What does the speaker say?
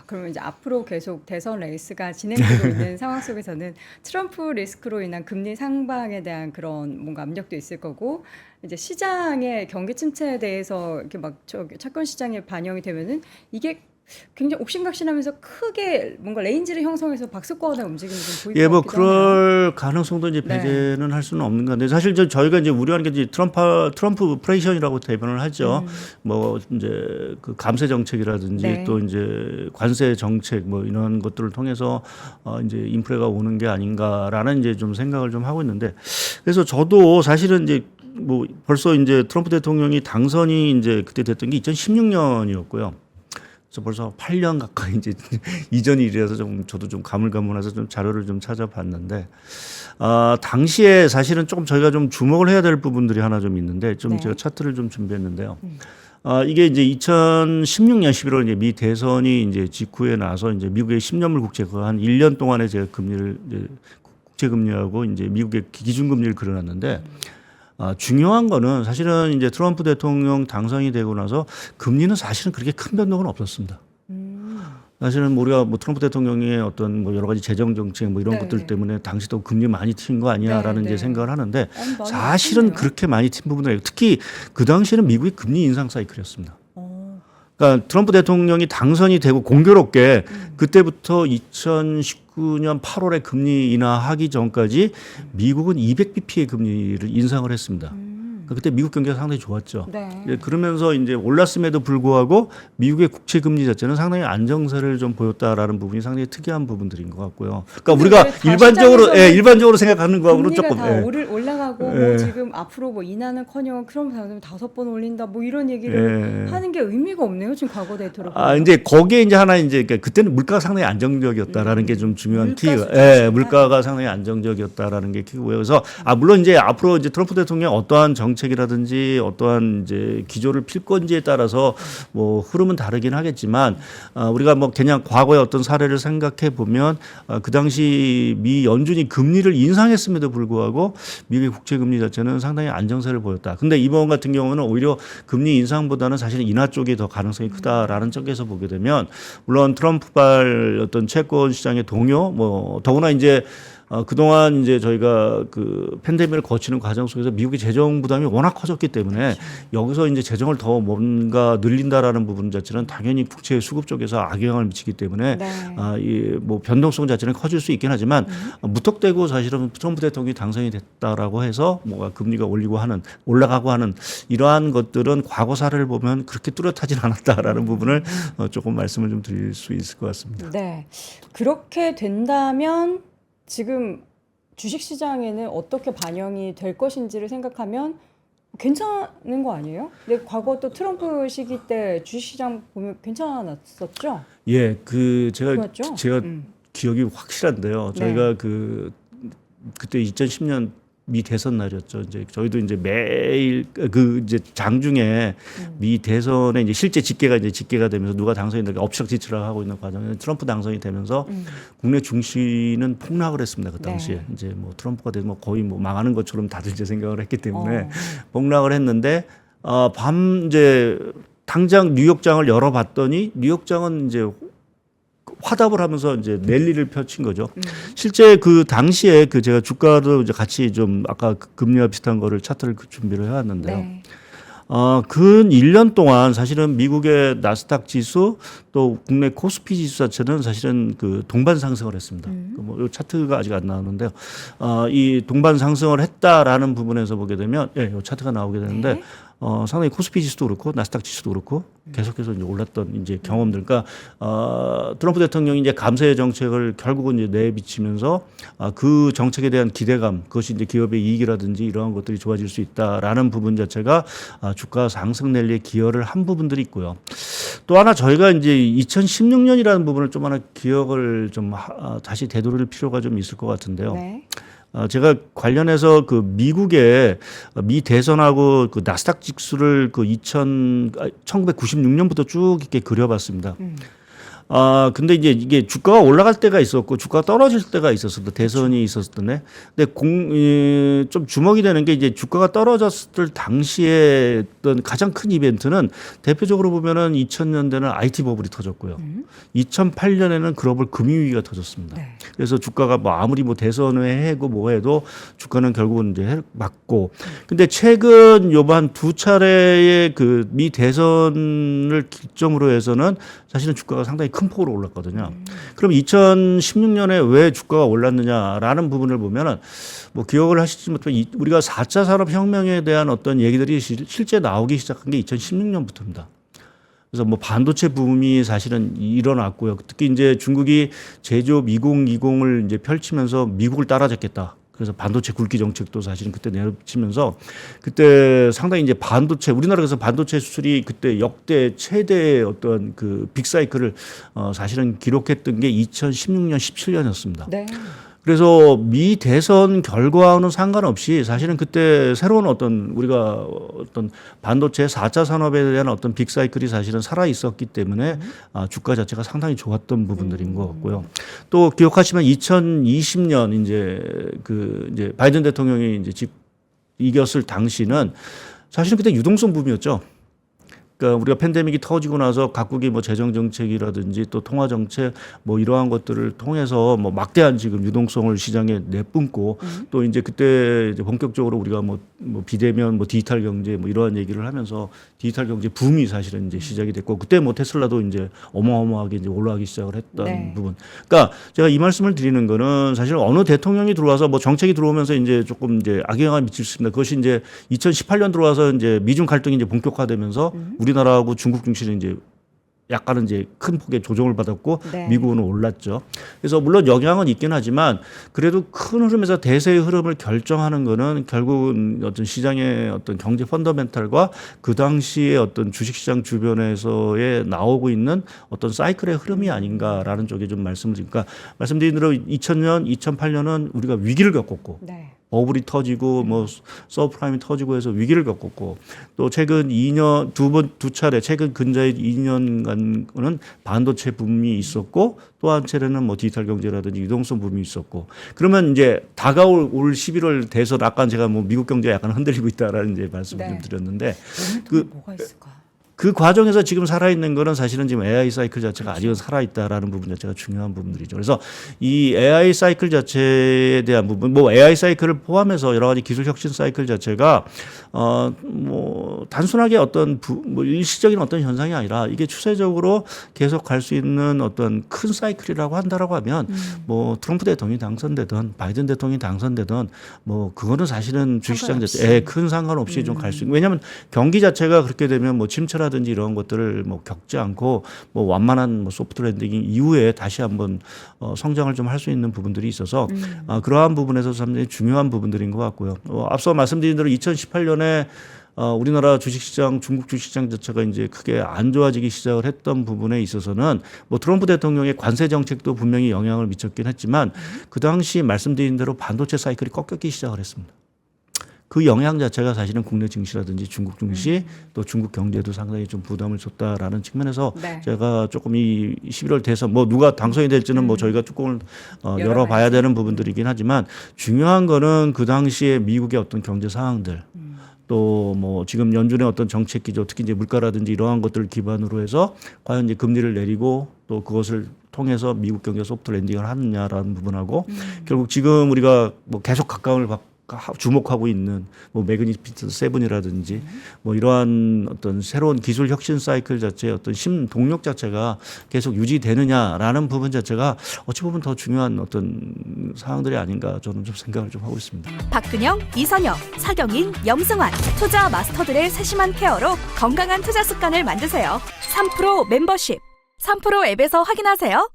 그러면 이제 앞으로 계속 대선 레이스가 진행되고 있는 상황 속에서는 트럼프 리스크로 인한 금리 상방에 대한 그런 뭔가 압력도 있을 거고 이제 시장의 경기 침체에 대해서 이렇게 막 채권 시장에 반영이 되면은 이게 굉장히 옥신각신하면서 크게 뭔가 레인지를 형성해서 박스권의 움직임이 좀 보일 예, 것 뭐 같기도 하네요. 그럴 가능성도 이제 네. 배제는 할 수는 없는 건데 사실 저희가 이제 우려하는 게 이제 트럼프 프레이션이라고 대변을 하죠. 뭐 이제 그 감세 정책이라든지 네. 또 이제 관세 정책 뭐 이런 것들을 통해서 이제 인플레가 오는 게 아닌가라는 이제 좀 생각을 좀 하고 있는데 그래서 저도 사실은 이제 뭐 벌써 이제 트럼프 대통령이 당선이 이제 그때 됐던 게 2016년이었고요. 그래서 벌써 8년 가까이 이제 이전 일이라서 좀 저도 좀 가물가물해서 좀 자료를 좀 찾아봤는데 당시에 사실은 조금 저희가 좀 주목을 해야 될 부분들이 하나 좀 있는데 좀 네. 제가 차트를 좀 준비했는데요. 이게 이제 2016년 11월 이제 미 대선이 이제 직후에 나서 이제 미국의 10년물 국채 한 1년 동안에 제가 금리를 이제 국채 금리하고 이제 미국의 기준금리를 그려놨는데 중요한 거는 사실은 이제 트럼프 대통령 당선이 되고 나서 금리는 사실은 그렇게 큰 변동은 없었습니다. 사실은 뭐 우리가 뭐 트럼프 대통령의 어떤 뭐 여러 가지 재정 정책 뭐 이런 네. 것들 때문에 당시도 금리 많이 튄 거 아니야라는 네, 이제 네. 생각을 하는데 많이 사실은 낮췄네요. 그렇게 많이 튄 부분은 아니고 특히 그 당시에는 미국이 금리 인상 사이클이었습니다. 어. 그러니까 트럼프 대통령이 당선이 되고 공교롭게 그때부터 2019년 8월에 금리 인하하기 전까지 미국은 200bp의 금리를 인상을 했습니다. 그러니까 그때 미국 경기가 상당히 좋았죠. 네. 예, 그러면서 이제 올랐음에도 불구하고 미국의 국채 금리 자체는 상당히 안정세를 좀 보였다라는 부분이 상당히 특이한 부분들인 것 같고요. 그러니까 근데 우리가 왜 다 일반적으로 시장에서는 일반적으로 생각하는 거하고는 금리가 조금 다 올라가고 뭐 예. 지금 앞으로 뭐 인하는커녕 트럼프 당선이 5번 올린다 뭐 이런 얘기를 하는 게 의미가 없네요. 지금 과거 데이터로 보면. 이제 거기에 이제 하나 이제 그러니까 그때는 물가가 상당히 안정적이었다라는 게 좀 중요한 물가 키가 수준이시구나. 물가가 상당히 안정적이었다라는 게 키고요. 그래서 물론 이제 앞으로 이제 트럼프 대통령 어떠한 정책이라든지 어떠한 이제 기조를 필 건지에 따라서 뭐 흐름은 다르긴 하겠지만 우리가 뭐 그냥 과거의 어떤 사례를 생각해 보면 그 당시 미 연준이 금리를 인상했음에도 불구하고 미국의 국채 금리 자체는 상당히 안정세를 보였다. 근데 이번 같은 경우는 오히려 금리 인상보다는 사실 인하 쪽이 더 가능성이 크다라는 쪽에서 보게 되면 물론 트럼프발 어떤 채권 시장의 동요 뭐 더구나 이제 그동안 이제 저희가 그 팬데믹을 거치는 과정 속에서 미국의 재정 부담이 워낙 커졌기 때문에 여기서 이제 재정을 더 뭔가 늘린다라는 부분 자체는 당연히 국채 수급 쪽에서 악영향을 미치기 때문에 네. 이 뭐 변동성 자체는 커질 수 있긴 하지만 무턱대고 사실은 트럼프 대통령이 당선이 됐다라고 해서 뭐가 금리가 올라가고 하는 이러한 것들은 과거 사례를 보면 그렇게 뚜렷하진 않았다라는 부분을 조금 말씀을 좀 드릴 수 있을 것 같습니다. 네. 그렇게 된다면 지금 주식시장에는 어떻게 반영이 될 것인지를 생각하면 괜찮은 거 아니에요? 근데 과거 또 트럼프 시기 때 주식시장 보면 괜찮았었죠? 예, 그 좋았죠? 제가 기억이 확실한데요. 네. 저희가 그때 2010년 미 대선 날이었죠. 이제 저희도 이제 매일 그 이제 장중에 미 대선에 이제 실제 집계가 되면서 누가 당선이 될까 엎치락뒤치락 하고 있는 과정에 트럼프 당선이 되면서 국내 증시는 폭락을 했습니다. 그 당시에 네. 이제 뭐 트럼프가 되면 뭐 거의 뭐 망하는 것처럼 다들 이제 생각을 했기 때문에 어. 폭락을 했는데 이제 당장 뉴욕장을 열어봤더니 뉴욕장은 이제 화답을 하면서 이제 랠리를 펼친 거죠. 실제 그 당시에 제가 주가도 이제 같이 좀 아까 그 금리와 비슷한 거를 차트를 준비를 해왔는데요. 네. 근 1년 동안 사실은 미국의 나스닥 지수 또 국내 코스피 지수 자체는 사실은 그 동반 상승을 했습니다. 뭐 차트가 아직 안 나오는데요. 이 동반 상승을 했다라는 부분에서 보게 되면 이 차트가 나오게 되는데 상당히 코스피 지수도 그렇고 나스닥 지수도 그렇고 계속해서 이제 올랐던 이제 경험들. 그러니까 트럼프 대통령이 이제 감세 정책을 결국은 이제 내비치면서 그 정책에 대한 기대감, 그것이 이제 기업의 이익이라든지 이러한 것들이 좋아질 수 있다라는 부분 자체가 주가 상승 랠리에 기여를 한 부분들이 있고요. 또 하나 저희가 이제 2016년이라는 부분을 좀 하나 기억을 좀 다시 되돌릴 필요가 좀 있을 것 같은데요. 네. 제가 관련해서 그 미국의 미 대선하고 그 나스닥 지수를 1996년부터 쭉 이렇게 그려봤습니다. 근데 이제 이게 주가가 올라갈 때가 있었고 주가가 떨어질 때가 있었어도 대선이 있었던데. 근데 좀 주목이 되는 게 이제 주가가 떨어졌을 당시에 어떤 가장 큰 이벤트는 대표적으로 보면은 2000년대는 IT 버블이 터졌고요. 2008년에는 글로벌 금융위기가 터졌습니다. 네. 그래서 주가가 뭐 아무리 뭐 대선을 해고 뭐 해도 주가는 결국은 이제 맞고. 근데 최근 요번 두 차례의 그 미 대선을 기점으로 해서는 사실은 주가가 상당히 큰 폭으로 올랐거든요. 그럼 2016년에 왜 주가가 올랐느냐라는 부분을 보면은 뭐 기억을 하시지 못하면 우리가 4차 산업혁명에 대한 어떤 얘기들이 실제 나오기 시작한 게 2016년부터입니다. 그래서 뭐 반도체 붐이 사실은 일어났고요. 특히 이제 중국이 제조업 2020을 이제 펼치면서 미국을 따라잡겠다. 그래서 반도체 굵기 정책도 사실은 그때 내려치면서 그때 상당히 이제 반도체 우리나라에서 반도체 수출이 그때 역대 최대의 어떤 그 빅사이클을 사실은 기록했던 게 2016년 17년이었습니다. 네. 그래서 미 대선 결과와는 상관없이 사실은 그때 새로운 어떤 우리가 어떤 반도체 4차 산업에 대한 어떤 빅사이클이 사실은 살아 있었기 때문에 주가 자체가 상당히 좋았던 부분들인 것 같고요. 또 기억하시면 2020년 이제 바이든 대통령이 이제 이겼을 당시는 사실은 그때 유동성 붐이었죠. 그러니까 우리가 팬데믹이 터지고 나서 각국이 뭐 재정 정책이라든지 또 통화 정책 뭐 이러한 것들을 통해서 뭐 막대한 지금 유동성을 시장에 내뿜고 또 이제 그때 이제 본격적으로 우리가 뭐 비대면 뭐 디지털 경제 뭐 이러한 얘기를 하면서 디지털 경제 붐이 사실은 이제 시작이 됐고 그때 뭐 테슬라도 이제 어마어마하게 이제 올라가기 시작을 했던 네. 부분. 그러니까 제가 이 말씀을 드리는 거는 사실 어느 대통령이 들어와서 뭐 정책이 들어오면서 이제 조금 이제 악영향을 미칠 수 있습니다. 그것이 이제 2018년 들어와서 이제 미중 갈등이 이제 본격화되면서 우리나라하고 중국 증시는 이제 약간은 이제 큰 폭의 조정을 받았고 네. 미국은 올랐죠. 그래서 물론 영향은 있긴 하지만 그래도 큰 흐름에서 대세의 흐름을 결정하는 거는 결국은 어떤 시장의 어떤 경제 펀더멘탈과 그 당시에 어떤 주식시장 주변에서의 나오고 있는 어떤 사이클의 흐름이 아닌가라는 쪽에 좀 말씀을 드리니까 말씀드린 대로 2000년, 2008년은 우리가 위기를 겪었고 네. 버블이 터지고 뭐 서브프라임이 터지고 해서 위기를 겪었고 또 최근 2년 두 차례 최근 근자의 2년간은 반도체 붐이 있었고 또 한 차례는 뭐 디지털 경제라든지 유동성 붐이 있었고 그러면 이제 다가올 올 11월 대선 아까 제가 뭐 미국 경제가 약간 흔들리고 있다라는 이제 말씀을 좀 드렸는데 뭐가 있을까? 그 과정에서 지금 살아있는 거는 사실은 지금 AI 사이클 자체가 아직은 살아있다라는 부분 자체가 중요한 부분들이죠. 그래서 이 AI 사이클 자체에 대한 부분, 뭐 AI 사이클을 포함해서 여러 가지 기술 혁신 사이클 자체가 뭐 단순하게 어떤 뭐 일시적인 어떤 현상이 아니라 이게 추세적으로 계속 갈 수 있는 어떤 큰 사이클이라고 한다라고 하면 뭐 트럼프 대통령이 당선되든 바이든 대통령이 당선되든 뭐 그거는 사실은 주식시장 자체에 큰 상관없이 좀 갈 수 있는 왜냐하면 경기 자체가 그렇게 되면 뭐 침체라든지 이런 것들을 뭐 겪지 않고 뭐 완만한 뭐 소프트 랜딩 이후에 다시 한번 성장을 좀 할 수 있는 부분들이 있어서 그러한 부분에서 상당히 중요한 부분들인 것 같고요. 앞서 말씀드린 대로 2018년에 우리나라 주식시장, 중국 주식시장 자체가 이제 크게 안 좋아지기 시작을 했던 부분에 있어서는 뭐 트럼프 대통령의 관세 정책도 분명히 영향을 미쳤긴 했지만 그 당시 말씀드린 대로 반도체 사이클이 꺾였기 시작을 했습니다. 그 영향 자체가 사실은 국내 증시라든지 중국 증시 또 중국 경제도 상당히 좀 부담을 줬다라는 측면에서 네. 제가 조금 이 11월 대선 뭐 누가 당선이 될지는 뭐 저희가 조금 열어봐야 되는 부분들이긴 하지만 중요한 거는 그 당시에 미국의 어떤 경제 상황들 또 뭐 지금 연준의 어떤 정책 기조 특히 이제 물가라든지 이러한 것들을 기반으로 해서 과연 이제 금리를 내리고 또 그것을 통해서 미국 경제 소프트 랜딩을 하느냐라는 부분하고 결국 지금 우리가 뭐 계속 각광을 주목하고 있는 뭐 매그니피트 세븐이라든지 뭐 이러한 어떤 새로운 기술 혁신 사이클 자체의 어떤 동력 자체가 계속 유지되느냐라는 부분 자체가 어찌 보면 더 중요한 어떤 사항들이 아닌가 저는 좀 생각을 좀 하고 있습니다. 박근영, 이선영, 사경인, 염승환 투자 마스터들의 세심한 케어로 건강한 투자 습관을 만드세요. 3프로 멤버십 3프로 앱에서 확인하세요.